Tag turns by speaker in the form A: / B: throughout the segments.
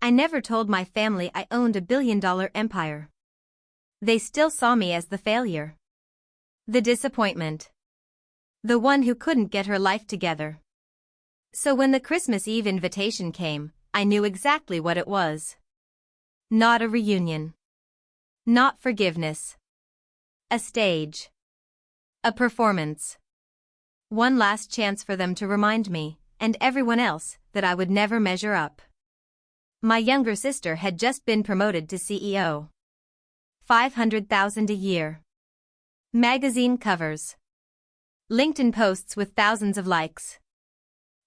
A: I never told my family I owned a billion-dollar empire. They still saw me as the failure. The disappointment. The one who couldn't get her life together. So when the Christmas Eve invitation came, I knew exactly what it was. Not a reunion. Not forgiveness. A stage. A performance. One last chance for them to remind me, and everyone else, that I would never measure up. My younger sister had just been promoted to CEO. $500,000 a year. Magazine covers. LinkedIn posts with thousands of likes.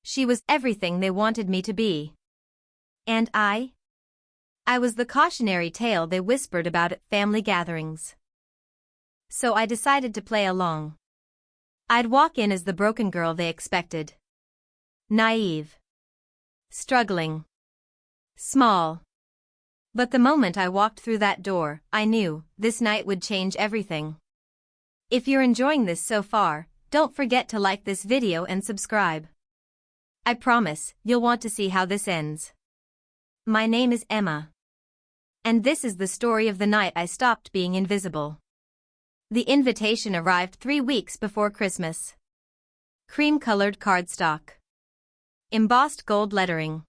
A: She was everything they wanted me to be. And I was the cautionary tale they whispered about at family gatherings. So I decided to play along. I'd walk in as the broken girl they expected. Naive. Struggling. Small. But the moment I walked through that door, I knew this night would change everything. If you're enjoying this so far, don't forget to like this video and subscribe. I promise, you'll want to see how this ends. My name is Emma. And this is the story of the night I stopped being invisible. The invitation arrived 3 weeks before Christmas. Cream-colored cardstock. Embossed gold lettering.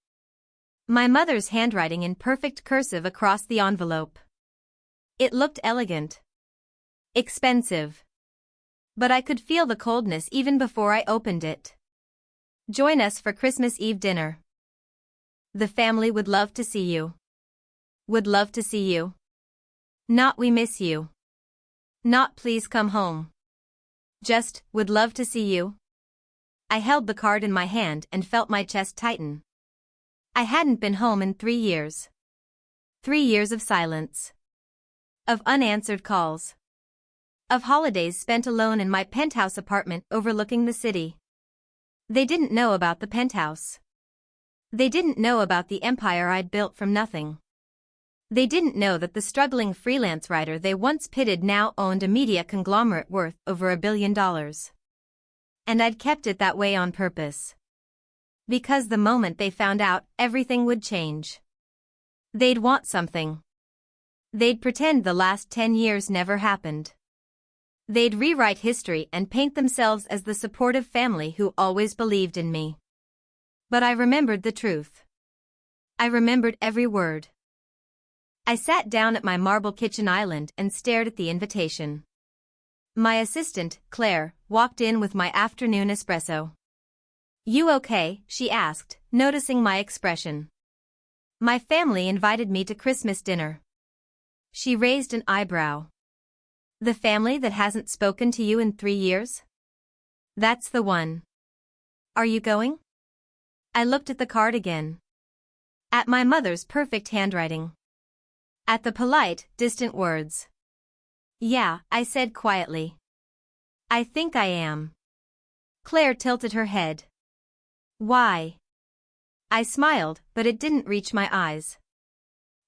A: My mother's handwriting in perfect cursive across the envelope. It looked elegant. Expensive. But I could feel the coldness even before I opened it. Join us for Christmas Eve dinner. The family would love to see you. Would love to see you. Not we miss you. Not please come home. Just, would love to see you. I held the card in my hand and felt my chest tighten. I hadn't been home in 3 years. 3 years of silence. Of unanswered calls. Of holidays spent alone in my penthouse apartment overlooking the city. They didn't know about the penthouse. They didn't know about the empire I'd built from nothing. They didn't know that the struggling freelance writer they once pitied now owned a media conglomerate worth over $1 billion. And I'd kept it that way on purpose. Because the moment they found out, everything would change. They'd want something. They'd pretend the last 10 years never happened. They'd rewrite history and paint themselves as the supportive family who always believed in me. But I remembered the truth. I remembered every word. I sat down at my marble kitchen island and stared at the invitation. My assistant, Claire, walked in with my afternoon espresso. "You okay?" she asked, noticing my expression. "My family invited me to Christmas dinner." She raised an eyebrow. "The family that hasn't spoken to you in 3 years? That's the one. Are you going?" I looked at the card again. At my mother's perfect handwriting. At the polite, distant words. "Yeah," I said quietly. "I think I am." Claire tilted her head. "Why?" I smiled, but it didn't reach my eyes.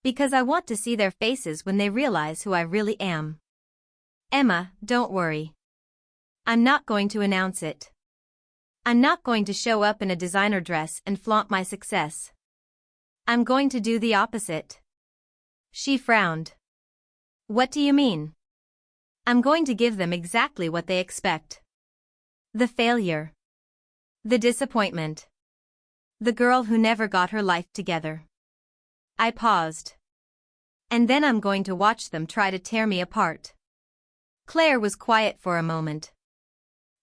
A: Because I want to see their faces when they realize who I really am. "Emma, don't worry. I'm not going to announce it. I'm not going to show up in a designer dress and flaunt my success. I'm going to do the opposite." She frowned. "What do you mean?" "I'm going to give them exactly what they expect. The failure. The disappointment. The girl who never got her life together." I paused. "And then I'm going to watch them try to tear me apart." Claire was quiet for a moment.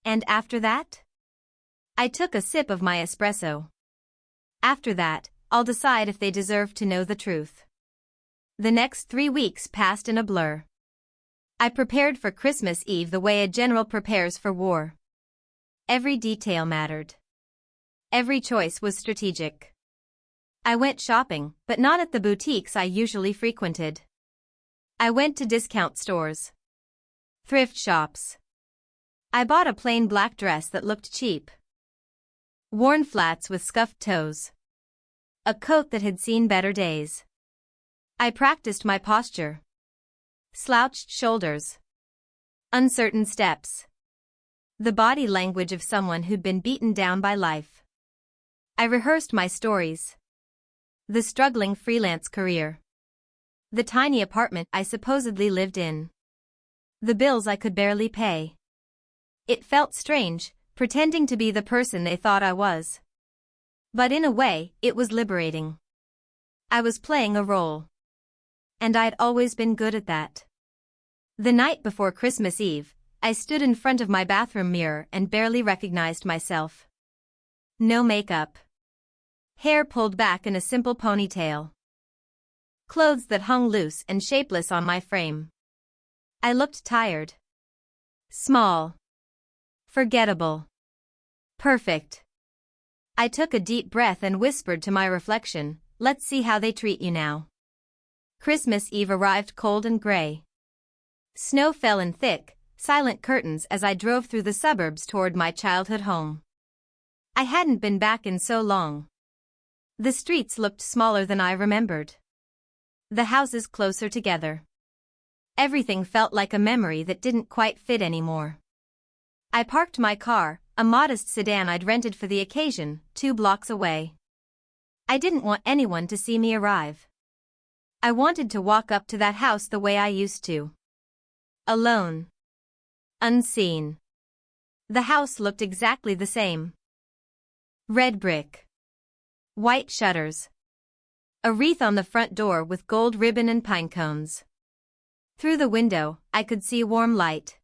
A: "And after that?" I took a sip of my espresso. "After that, I'll decide if they deserve to know the truth." The next 3 weeks passed in a blur. I prepared for Christmas Eve the way a general prepares for war. Every detail mattered. Every choice was strategic. I went shopping, but not at the boutiques I usually frequented. I went to discount stores. Thrift shops. I bought a plain black dress that looked cheap. Worn flats with scuffed toes. A coat that had seen better days. I practiced my posture. Slouched shoulders. Uncertain steps. The body language of someone who'd been beaten down by life. I rehearsed my stories. The struggling freelance career. The tiny apartment I supposedly lived in. The bills I could barely pay. It felt strange, pretending to be the person they thought I was. But in a way, it was liberating. I was playing a role. And I'd always been good at that. The night before Christmas Eve, I stood in front of my bathroom mirror and barely recognized myself. No makeup. Hair pulled back in a simple ponytail. Clothes that hung loose and shapeless on my frame. I looked tired. Small. Forgettable. Perfect. I took a deep breath and whispered to my reflection, "Let's see how they treat you now." Christmas Eve arrived cold and gray. Snow fell in thick, silent curtains as I drove through the suburbs toward my childhood home. I hadn't been back in so long. The streets looked smaller than I remembered. The houses closer together. Everything felt like a memory that didn't quite fit anymore. I parked my car, a modest sedan I'd rented for the occasion, 2 blocks away. I didn't want anyone to see me arrive. I wanted to walk up to that house the way I used to. Alone. Unseen. The house looked exactly the same. Red brick. White shutters. A wreath on the front door with gold ribbon and pine cones. Through the window, I could see warm light.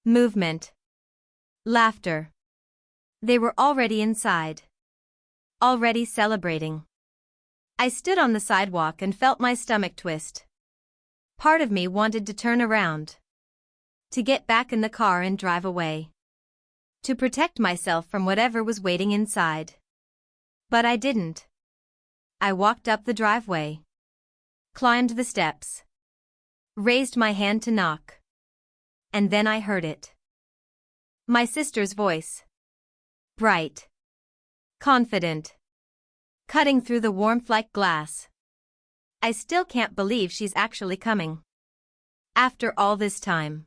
A: Movement. Laughter. They were already inside. Already celebrating. I stood on the sidewalk and felt my stomach twist. Part of me wanted to turn around. To get back in the car and drive away. To protect myself from whatever was waiting inside. But I didn't. I walked up the driveway. Climbed the steps. Raised my hand to knock. And then I heard it. My sister's voice. Bright. Confident. Cutting through the warmth like glass. I still can't believe she's actually coming. After all this time.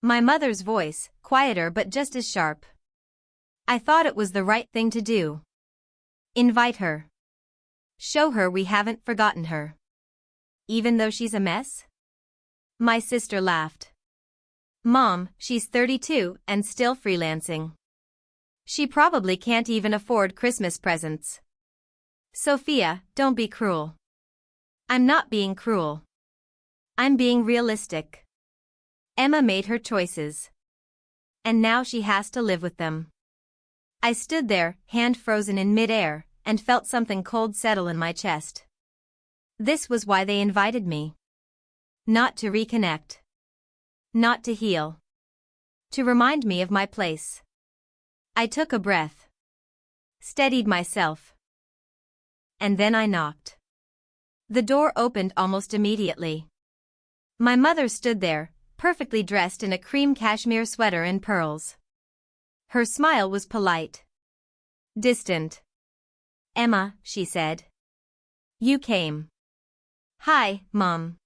A: My mother's voice, quieter but just as sharp. I thought it was the right thing to do. Invite her. Show her we haven't forgotten her. Even though she's a mess? My sister laughed. Mom, she's 32 and still freelancing. She probably can't even afford Christmas presents. Sophia, don't be cruel. I'm not being cruel. I'm being realistic. Emma made her choices. And now she has to live with them. I stood there, hand frozen in mid-air, and felt something cold settle in my chest. This was why they invited me. Not to reconnect. Not to heal. To remind me of my place. I took a breath. Steadied myself. And then I knocked. The door opened almost immediately. My mother stood there, perfectly dressed in a cream cashmere sweater and pearls. Her smile was polite. Distant. Emma, she said. You came. Hi, Mom.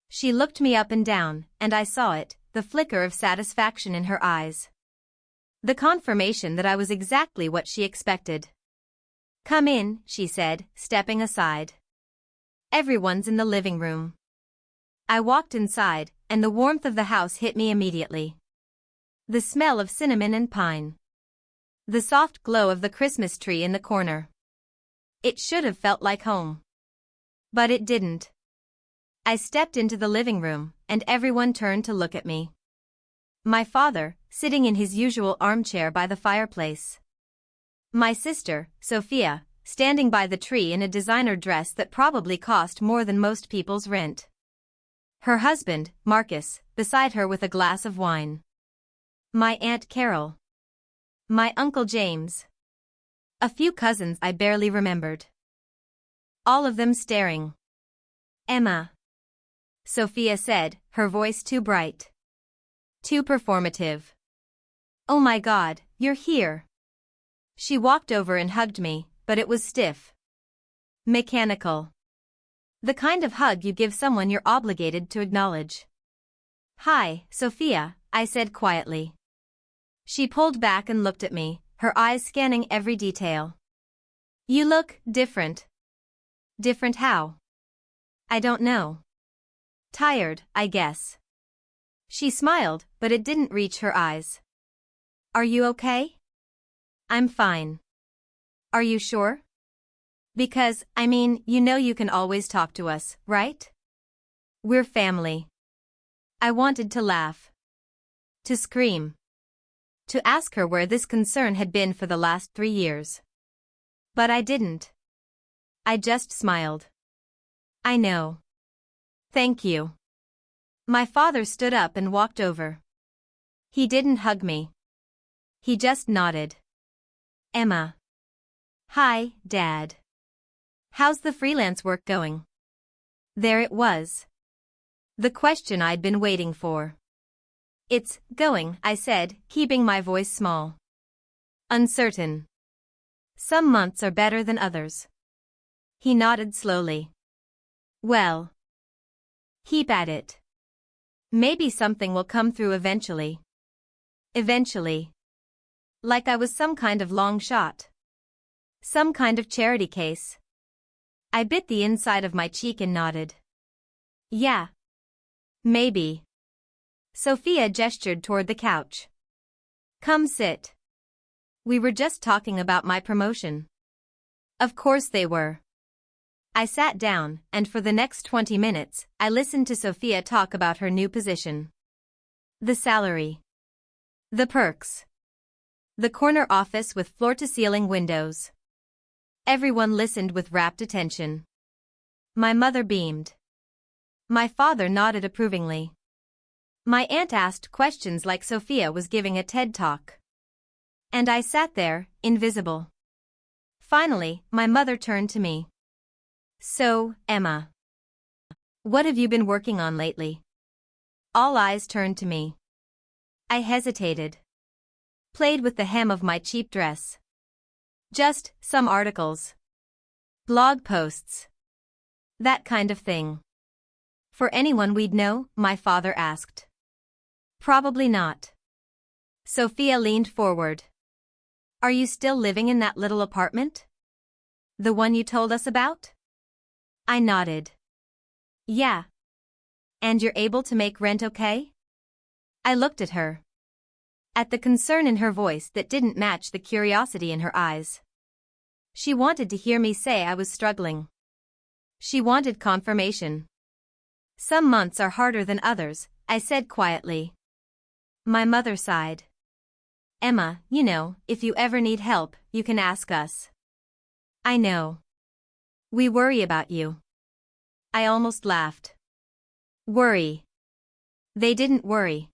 A: She looked me up and down, and I saw it, the flicker of satisfaction in her eyes. The confirmation that I was exactly what she expected. Come in, she said, stepping aside. Everyone's in the living room. I walked inside, and the warmth of the house hit me immediately. The smell of cinnamon and pine. The soft glow of the Christmas tree in the corner. It should have felt like home. But it didn't. I stepped into the living room, and everyone turned to look at me. My father, sitting in his usual armchair by the fireplace. My sister, Sophia, standing by the tree in a designer dress that probably cost more than most people's rent. Her husband, Marcus, beside her with a glass of wine. My Aunt Carol. My Uncle James. A few cousins I barely remembered. All of them staring. Emma. Sophia said, her voice too bright. Too performative. Oh my God, you're here. She walked over and hugged me, but it was stiff. Mechanical. The kind of hug you give someone you're obligated to acknowledge. Hi, Sophia, I said quietly. She pulled back and looked at me, her eyes scanning every detail. You look different. Different how? I don't know. Tired, I guess. She smiled, but it didn't reach her eyes. Are you okay? I'm fine. Are you sure? Because, you can always talk to us, right? We're family. I wanted to laugh. To scream. To ask her where this concern had been for the last 3 years. But I didn't. I just smiled. I know. Thank you. My father stood up and walked over. He didn't hug me. He just nodded. Emma. Hi, Dad. How's the freelance work going? There it was. The question I'd been waiting for. It's going, I said, keeping my voice small. Uncertain. Some months are better than others. He nodded slowly. Well. Keep at it. Maybe something will come through eventually. Eventually. Like I was some kind of long shot. Some kind of charity case. I bit the inside of my cheek and nodded. Yeah. Maybe. Sophia gestured toward the couch. Come sit. We were just talking about my promotion. Of course they were. I sat down, and for the next 20 minutes, I listened to Sophia talk about her new position. The salary. The perks. The corner office with floor-to-ceiling windows. Everyone listened with rapt attention. My mother beamed. My father nodded approvingly. My aunt asked questions like Sophia was giving a TED Talk. And I sat there, invisible. Finally, my mother turned to me. So, Emma. What have you been working on lately? All eyes turned to me. I hesitated. Played with the hem of my cheap dress. Just some articles. Blog posts. That kind of thing. For anyone we'd know, my father asked. Probably not. Sophia leaned forward. Are you still living in that little apartment? The one you told us about? I nodded. Yeah. And you're able to make rent okay? I looked at her. At the concern in her voice that didn't match the curiosity in her eyes. She wanted to hear me say I was struggling. She wanted confirmation. Some months are harder than others, I said quietly. My mother sighed. Emma, if you ever need help, you can ask us. I know. We worry about you. I almost laughed. Worry. They didn't worry.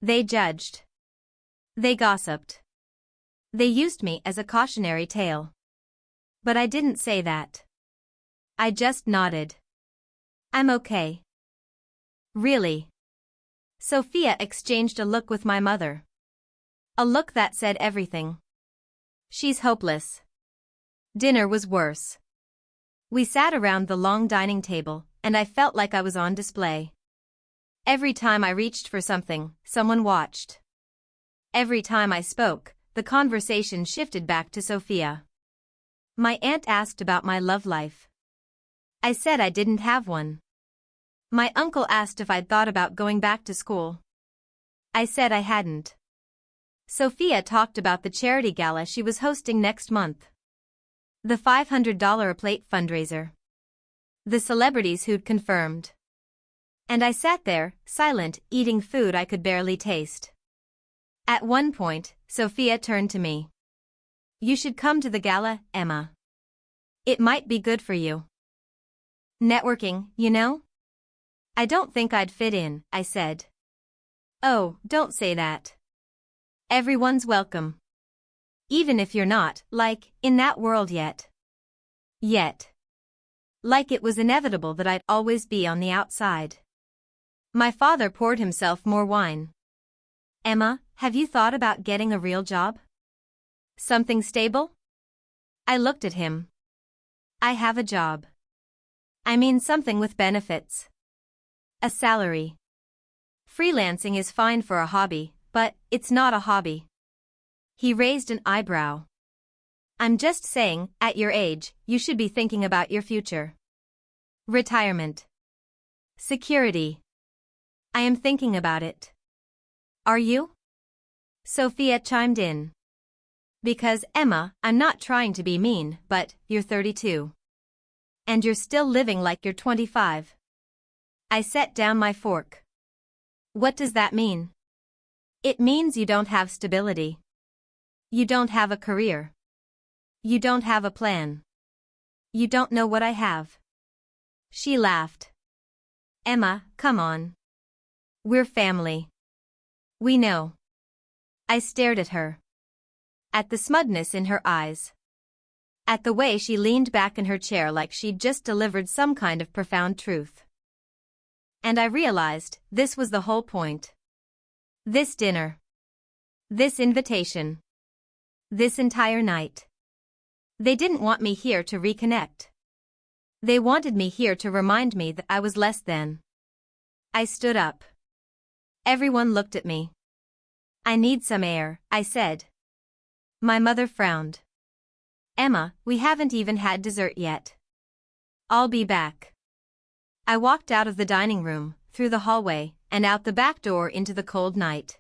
A: They judged. They gossiped. They used me as a cautionary tale. But I didn't say that. I just nodded. I'm okay. Really? Sophia exchanged a look with my mother. A look that said everything. She's hopeless. Dinner was worse. We sat around the long dining table, and I felt like I was on display. Every time I reached for something, someone watched. Every time I spoke, the conversation shifted back to Sophia. My aunt asked about my love life. I said I didn't have one. My uncle asked if I'd thought about going back to school. I said I hadn't. Sophia talked about the charity gala she was hosting next month. The $500 a plate fundraiser. The celebrities who'd confirmed. And I sat there, silent, eating food I could barely taste. At one point, Sophia turned to me. You should come to the gala, Emma. It might be good for you. Networking, I don't think I'd fit in, I said. Oh, don't say that. Everyone's welcome. Even if you're not, in that world yet. Yet. Like it was inevitable that I'd always be on the outside. My father poured himself more wine. Emma, have you thought about getting a real job? Something stable? I looked at him. I have a job. Something with benefits. A salary. Freelancing is fine for a hobby, but it's not a hobby. He raised an eyebrow. I'm just saying, at your age, you should be thinking about your future. Retirement. Security. I am thinking about it. Are you? Sophia chimed in. Because, Emma, I'm not trying to be mean, but you're 32. And you're still living like you're 25. I set down my fork. What does that mean? It means you don't have stability. You don't have a career. You don't have a plan. You don't know what I have. She laughed. Emma, come on. We're family. We know. I stared at her. At the smugness in her eyes. At the way she leaned back in her chair like she'd just delivered some kind of profound truth. And I realized, this was the whole point. This dinner. This invitation. This entire night. They didn't want me here to reconnect. They wanted me here to remind me that I was less than. I stood up. Everyone looked at me. I need some air, I said. My mother frowned. Emma, we haven't even had dessert yet. I'll be back. I walked out of the dining room, through the hallway, and out the back door into the cold night.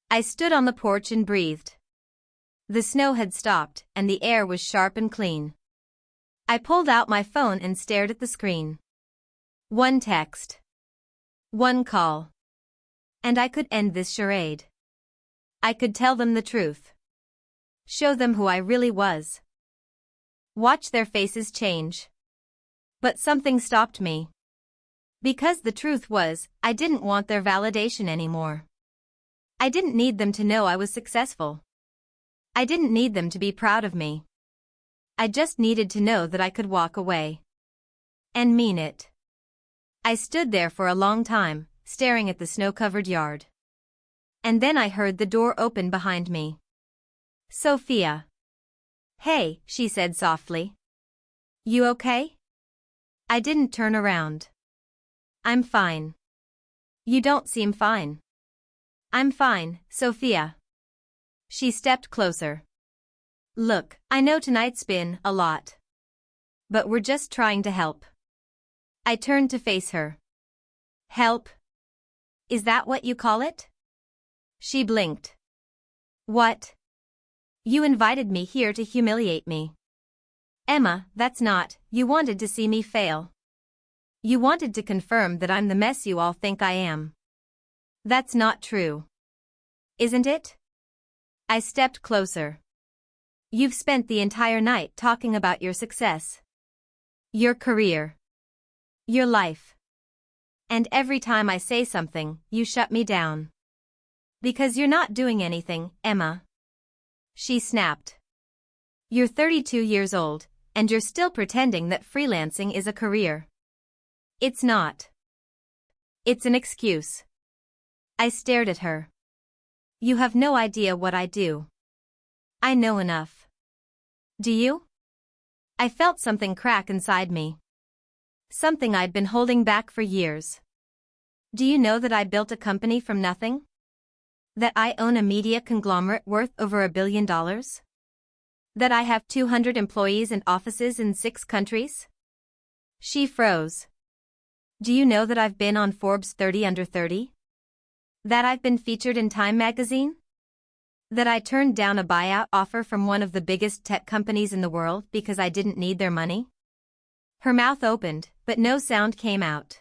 A: I stood on the porch and breathed. The snow had stopped, and the air was sharp and clean. I pulled out my phone and stared at the screen. One text. One call. And I could end this charade. I could tell them the truth. Show them who I really was. Watch their faces change. But something stopped me. Because the truth was, I didn't want their validation anymore. I didn't need them to know I was successful. I didn't need them to be proud of me. I just needed to know that I could walk away. And mean it. I stood there for a long time, staring at the snow-covered yard. And then I heard the door open behind me. Sophia. Hey, she said softly. You okay? I didn't turn around. I'm fine. You don't seem fine. I'm fine, Sophia. She stepped closer. Look, I know tonight's been a lot. But we're just trying to help. I turned to face her. Help? Is that what you call it? She blinked. What? You invited me here to humiliate me. Emma, that's not, you wanted to see me fail. You wanted to confirm that I'm the mess you all think I am. That's not true. Isn't it? I stepped closer. You've spent the entire night talking about your success. Your career. Your life. And every time I say something, you shut me down. Because you're not doing anything, Emma. She snapped. You're 32 years old, and you're still pretending that freelancing is a career. It's not. It's an excuse. I stared at her. You have no idea what I do. I know enough. Do you? I felt something crack inside me. Something I'd been holding back for years. Do you know that I built a company from nothing? That I own a media conglomerate worth over $1 billion? That I have 200 employees and offices in 6 countries? She froze. Do you know that I've been on Forbes 30 Under 30? That I've been featured in Time magazine? That I turned down a buyout offer from one of the biggest tech companies in the world because I didn't need their money? Her mouth opened, but no sound came out.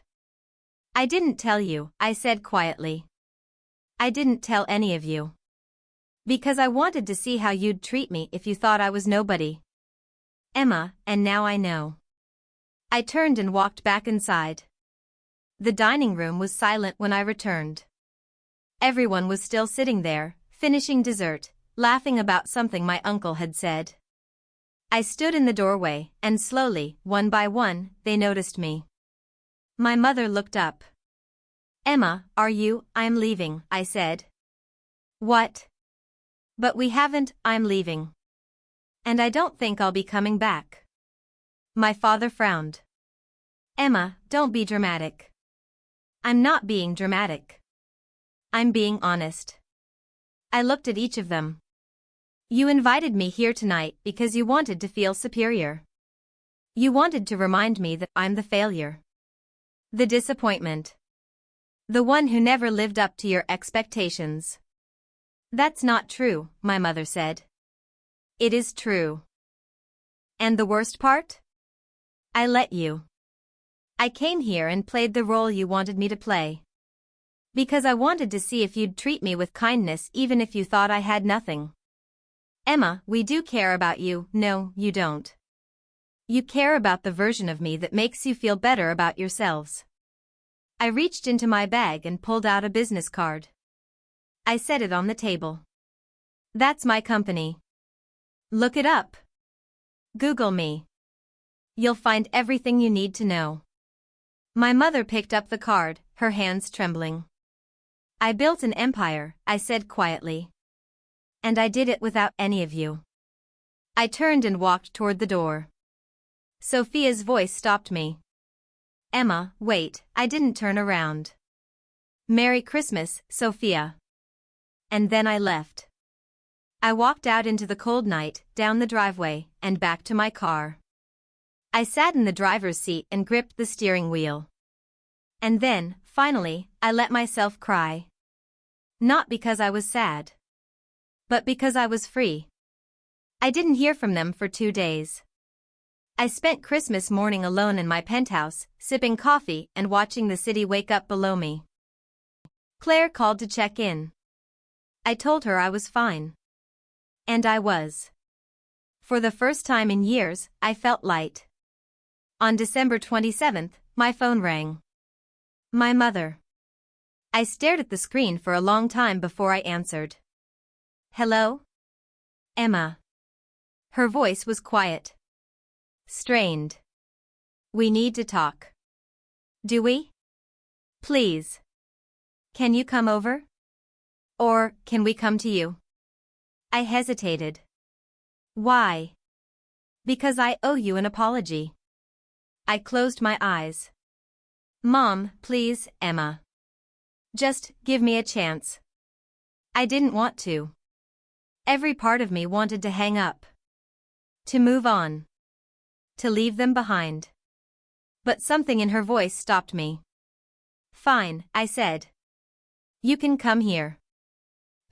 A: I didn't tell you, I said quietly. I didn't tell any of you. Because I wanted to see how you'd treat me if you thought I was nobody. Emma, and now I know. I turned and walked back inside. The dining room was silent when I returned. Everyone was still sitting there, finishing dessert, laughing about something my uncle had said. I stood in the doorway, and slowly, one by one, they noticed me. My mother looked up. Emma, are you? I'm leaving, I said. What? But we haven't, I'm leaving. And I don't think I'll be coming back. My father frowned. Emma, don't be dramatic. I'm not being dramatic. I'm being honest. I looked at each of them. You invited me here tonight because you wanted to feel superior. You wanted to remind me that I'm the failure. The disappointment. The one who never lived up to your expectations. That's not true, my mother said. It is true. And the worst part? I let you. I came here and played the role you wanted me to play. Because I wanted to see if you'd treat me with kindness even if you thought I had nothing. Emma, we do care about you. No, you don't. You care about the version of me that makes you feel better about yourselves. I reached into my bag and pulled out a business card. I set it on the table. That's my company. Look it up. Google me. You'll find everything you need to know. My mother picked up the card, her hands trembling. I built an empire, I said quietly. And I did it without any of you. I turned and walked toward the door. Sophia's voice stopped me. Emma, wait, I didn't turn around. Merry Christmas, Sophia. And then I left. I walked out into the cold night, down the driveway, and back to my car. I sat in the driver's seat and gripped the steering wheel. And then, finally, I let myself cry. Not because I was sad. But because I was free. I didn't hear from them for 2 days. I spent Christmas morning alone in my penthouse, sipping coffee and watching the city wake up below me. Claire called to check in. I told her I was fine. And I was. For the first time in years, I felt light. On December 27th, my phone rang. My mother. I stared at the screen for a long time before I answered. Hello? Emma. Her voice was quiet. Strained. We need to talk. Do we? Please. Can you come over? Or, can we come to you? I hesitated. Why? Because I owe you an apology. I closed my eyes. Mom, please, Emma. Just give me a chance. I didn't want to. Every part of me wanted to hang up. To move on. To leave them behind. But something in her voice stopped me. Fine, I said. You can come here.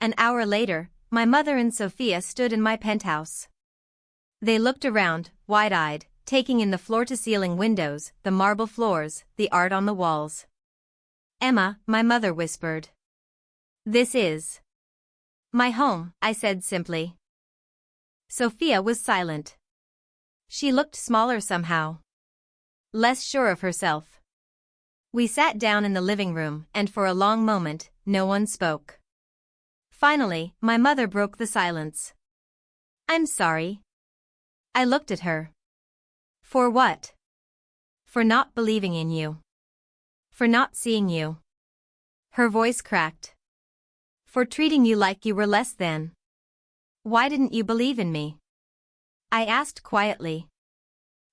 A: An hour later, my mother and Sophia stood in my penthouse. They looked around, wide-eyed, taking in the floor-to-ceiling windows, the marble floors, the art on the walls. Emma, my mother whispered. This is my home, I said simply. Sophia was silent. She looked smaller somehow. Less sure of herself. We sat down in the living room and for a long moment, no one spoke. Finally, my mother broke the silence. I'm sorry. I looked at her. For what? For not believing in you. For not seeing you. Her voice cracked. For treating you like you were less than. Why didn't you believe in me? I asked quietly.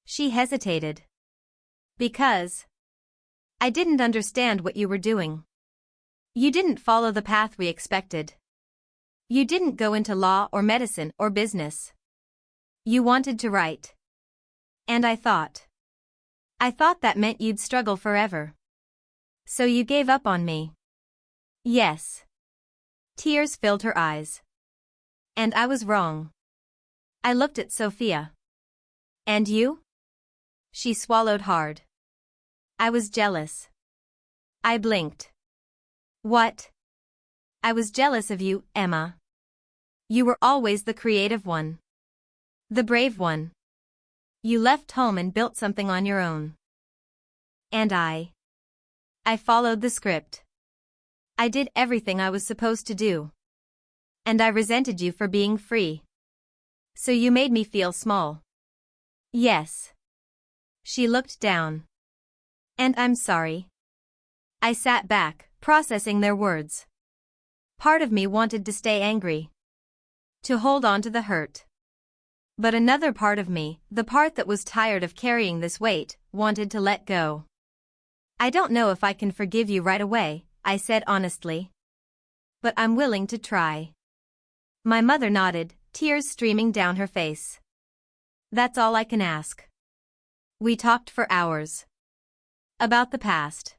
A: She hesitated. Because I didn't understand what you were doing. You didn't follow the path we expected. You didn't go into law or medicine or business. You wanted to write. And I thought that meant you'd struggle forever. So you gave up on me. Yes. Tears filled her eyes. And I was wrong. I looked at Sophia. And you? She swallowed hard. I was jealous. I blinked. What? I was jealous of you, Emma. You were always the creative one. The brave one. You left home and built something on your own. And I followed the script. I did everything I was supposed to do. And I resented you for being free. So you made me feel small. Yes. She looked down. And I'm sorry. I sat back, processing their words. Part of me wanted to stay angry. To hold on to the hurt. But another part of me, the part that was tired of carrying this weight, wanted to let go. I don't know if I can forgive you right away, I said honestly. But I'm willing to try. My mother nodded, tears streaming down her face. That's all I can ask. We talked for hours. About the past.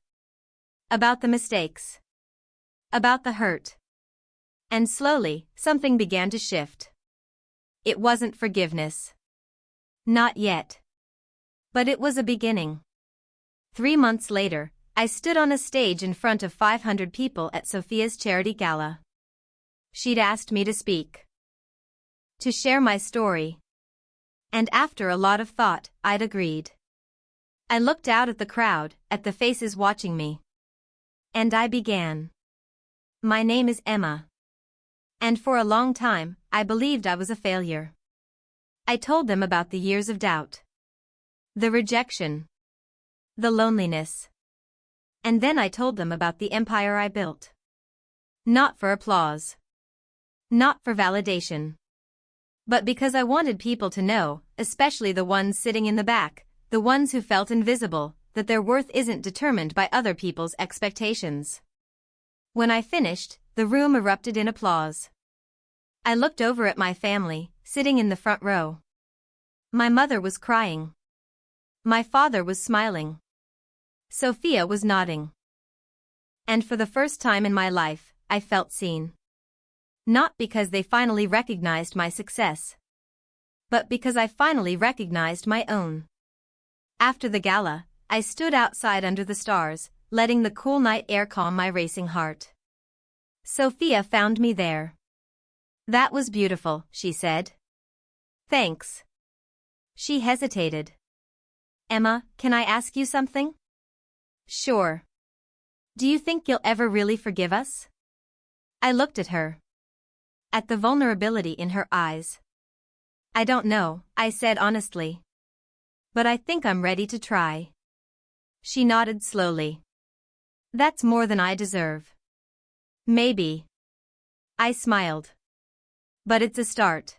A: About the mistakes. About the hurt. And slowly, something began to shift. It wasn't forgiveness. Not yet. But it was a beginning. 3 months later, I stood on a stage in front of 500 people at Sophia's charity gala. She'd asked me to speak. To share my story. And after a lot of thought, I'd agreed. I looked out at the crowd, at the faces watching me. And I began. My name is Emma. And for a long time, I believed I was a failure. I told them about the years of doubt. The rejection. The loneliness. And then I told them about the empire I built. Not for applause. Not for validation. But because I wanted people to know, especially the ones sitting in the back, the ones who felt invisible, that their worth isn't determined by other people's expectations. When I finished, the room erupted in applause. I looked over at my family, sitting in the front row. My mother was crying. My father was smiling. Sophia was nodding. And for the first time in my life, I felt seen. Not because they finally recognized my success, but because I finally recognized my own. After the gala, I stood outside under the stars, letting the cool night air calm my racing heart. Sophia found me there. That was beautiful, she said. Thanks. She hesitated. Emma, can I ask you something? Sure. Do you think you'll ever really forgive us? I looked at her. At the vulnerability in her eyes. I don't know, I said honestly. But I think I'm ready to try. She nodded slowly. That's more than I deserve. Maybe. I smiled. But it's a start.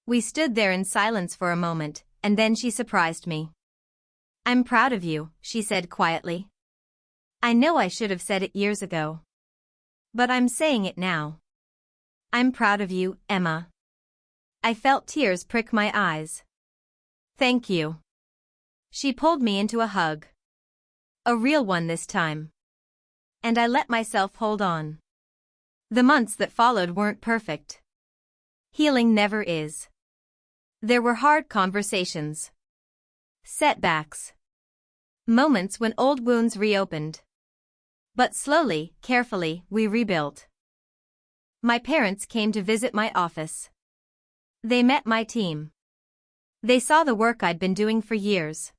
A: We stood there in silence for a moment, and then she surprised me. I'm proud of you, she said quietly. I know I should have said it years ago. But I'm saying it now. I'm proud of you, Emma. I felt tears prick my eyes. Thank you. She pulled me into a hug. A real one this time. And I let myself hold on. The months that followed weren't perfect. Healing never is. There were hard conversations. Setbacks. Moments when old wounds reopened. But slowly, carefully, we rebuilt. My parents came to visit my office. They met my team. They saw the work I'd been doing for years.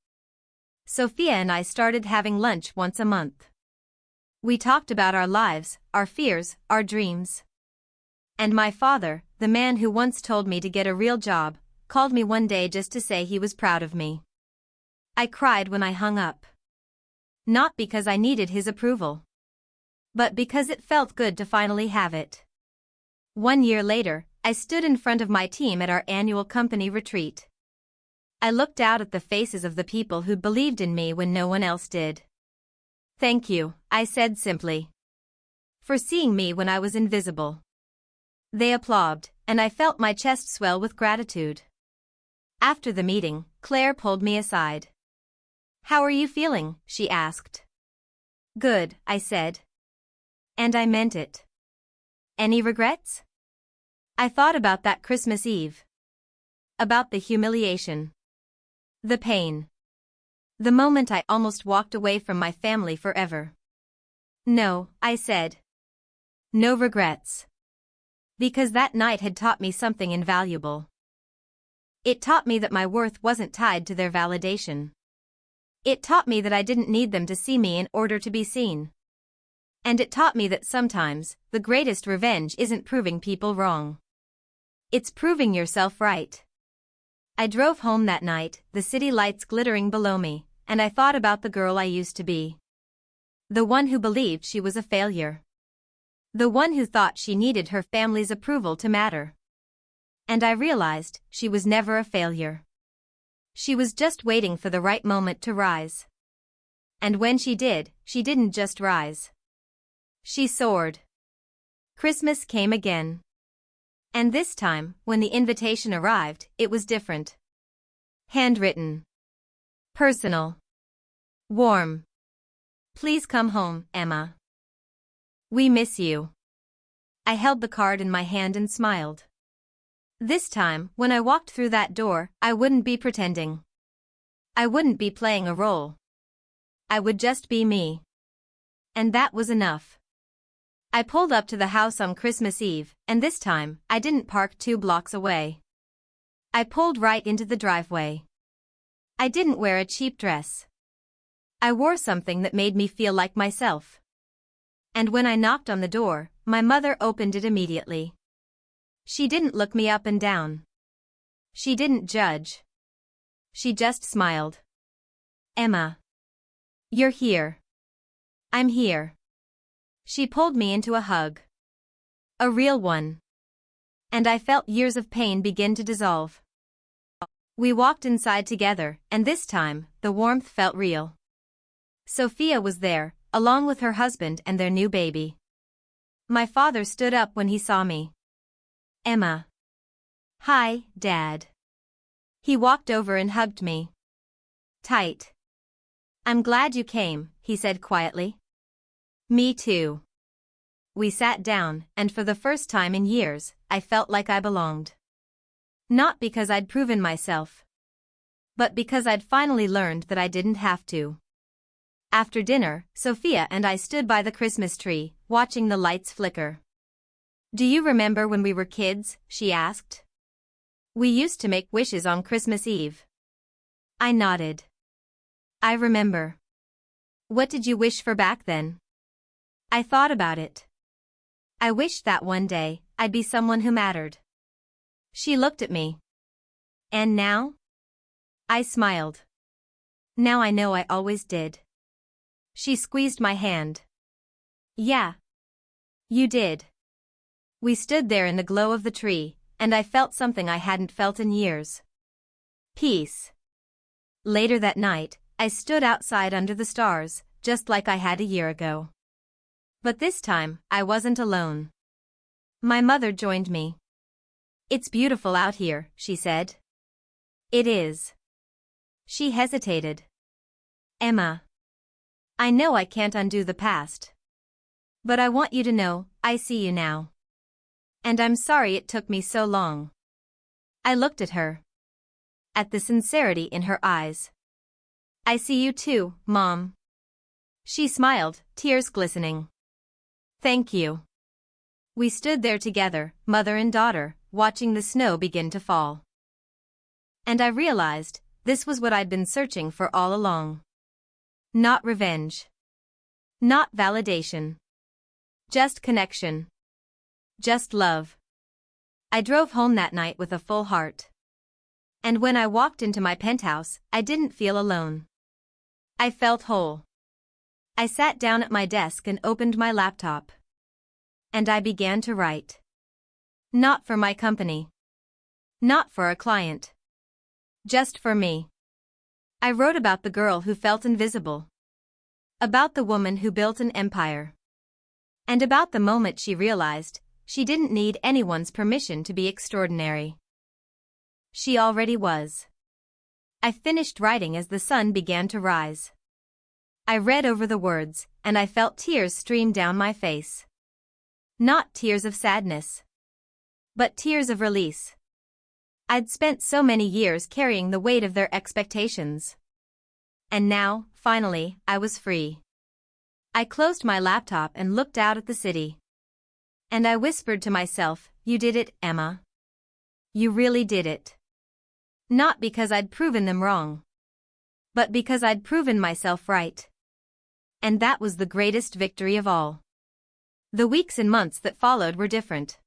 A: Sophia and I started having lunch once a month. We talked about our lives, our fears, our dreams. And my father, the man who once told me to get a real job, called me one day just to say he was proud of me. I cried when I hung up. Not because I needed his approval. But because it felt good to finally have it. 1 year later, I stood in front of my team at our annual company retreat. I looked out at the faces of the people who believed in me when no one else did. Thank you, I said simply. For seeing me when I was invisible. They applauded, and I felt my chest swell with gratitude. After the meeting, Claire pulled me aside. How are you feeling? She asked. Good, I said. And I meant it. Any regrets? I thought about that Christmas Eve. About the humiliation. The pain. The moment I almost walked away from my family forever. No, I said. No regrets. Because that night had taught me something invaluable. It taught me that my worth wasn't tied to their validation. It taught me that I didn't need them to see me in order to be seen. And it taught me that sometimes, the greatest revenge isn't proving people wrong. It's proving yourself right. I drove home that night, the city lights glittering below me, and I thought about the girl I used to be. The one who believed she was a failure. The one who thought she needed her family's approval to matter. And I realized she was never a failure. She was just waiting for the right moment to rise. And when she did, she didn't just rise. She soared. Christmas came again. And this time, when the invitation arrived, it was different. Handwritten. Personal. Warm. Please come home, Emma. We miss you. I held the card in my hand and smiled. This time, when I walked through that door, I wouldn't be pretending. I wouldn't be playing a role. I would just be me. And that was enough. I pulled up to the house on Christmas Eve, and this time, I didn't park 2 blocks away. I pulled right into the driveway. I didn't wear a cheap dress. I wore something that made me feel like myself. And when I knocked on the door, my mother opened it immediately. She didn't look me up and down. She didn't judge. She just smiled. Emma. You're here. I'm here. She pulled me into a hug. A real one. And I felt years of pain begin to dissolve. We walked inside together, and this time, the warmth felt real. Sophia was there, along with her husband and their new baby. My father stood up when he saw me. Emma. Hi, Dad. He walked over and hugged me. Tight. I'm glad you came, he said quietly. Me too. We sat down, and for the first time in years, I felt like I belonged. Not because I'd proven myself, but because I'd finally learned that I didn't have to. After dinner, Sophia and I stood by the Christmas tree, watching the lights flicker. Do you remember when we were kids? She asked. We used to make wishes on Christmas Eve. I nodded. I remember. What did you wish for back then? I thought about it. I wished that one day, I'd be someone who mattered. She looked at me. And now? I smiled. Now I know I always did. She squeezed my hand. Yeah. You did. We stood there in the glow of the tree, and I felt something I hadn't felt in years. Peace. Later that night, I stood outside under the stars, just like I had a year ago. But this time, I wasn't alone. My mother joined me. It's beautiful out here, she said. It is. She hesitated. Emma. I know I can't undo the past. But I want you to know, I see you now. And I'm sorry it took me so long. I looked at her. At the sincerity in her eyes. I see you too, Mom. She smiled, tears glistening. Thank you. We stood there together, mother and daughter, watching the snow begin to fall. And I realized, this was what I'd been searching for all along. Not revenge. Not validation. Just connection. Just love. I drove home that night with a full heart. And when I walked into my penthouse, I didn't feel alone. I felt whole. I sat down at my desk and opened my laptop. And I began to write. Not for my company. Not for a client. Just for me. I wrote about the girl who felt invisible. About the woman who built an empire. And about the moment she realized, she didn't need anyone's permission to be extraordinary. She already was. I finished writing as the sun began to rise. I read over the words, and I felt tears stream down my face. Not tears of sadness. But tears of release. I'd spent so many years carrying the weight of their expectations. And now, finally, I was free. I closed my laptop and looked out at the city. And I whispered to myself, you did it, Emma. You really did it. Not because I'd proven them wrong. But because I'd proven myself right. And that was the greatest victory of all. The weeks and months that followed were different.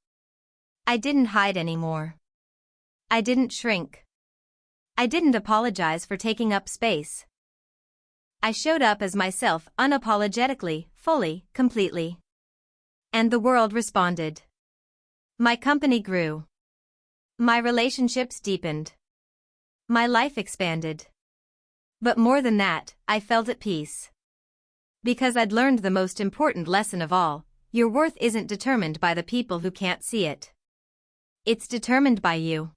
A: I didn't hide anymore. I didn't shrink. I didn't apologize for taking up space. I showed up as myself unapologetically, fully, completely. And the world responded. My company grew. My relationships deepened. My life expanded. But more than that, I felt at peace. Because I'd learned the most important lesson of all, your worth isn't determined by the people who can't see it. It's determined by you.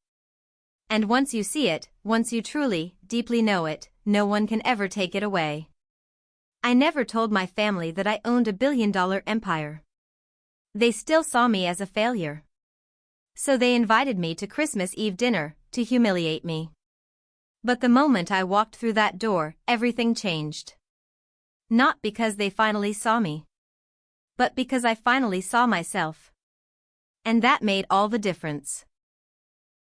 A: And once you see it, once you truly, deeply know it, no one can ever take it away. I never told my family that I owned $1 billion empire. They still saw me as a failure. So they invited me to Christmas Eve dinner, to humiliate me. But the moment I walked through that door, everything changed. Not because they finally saw me, but because I finally saw myself. And that made all the difference.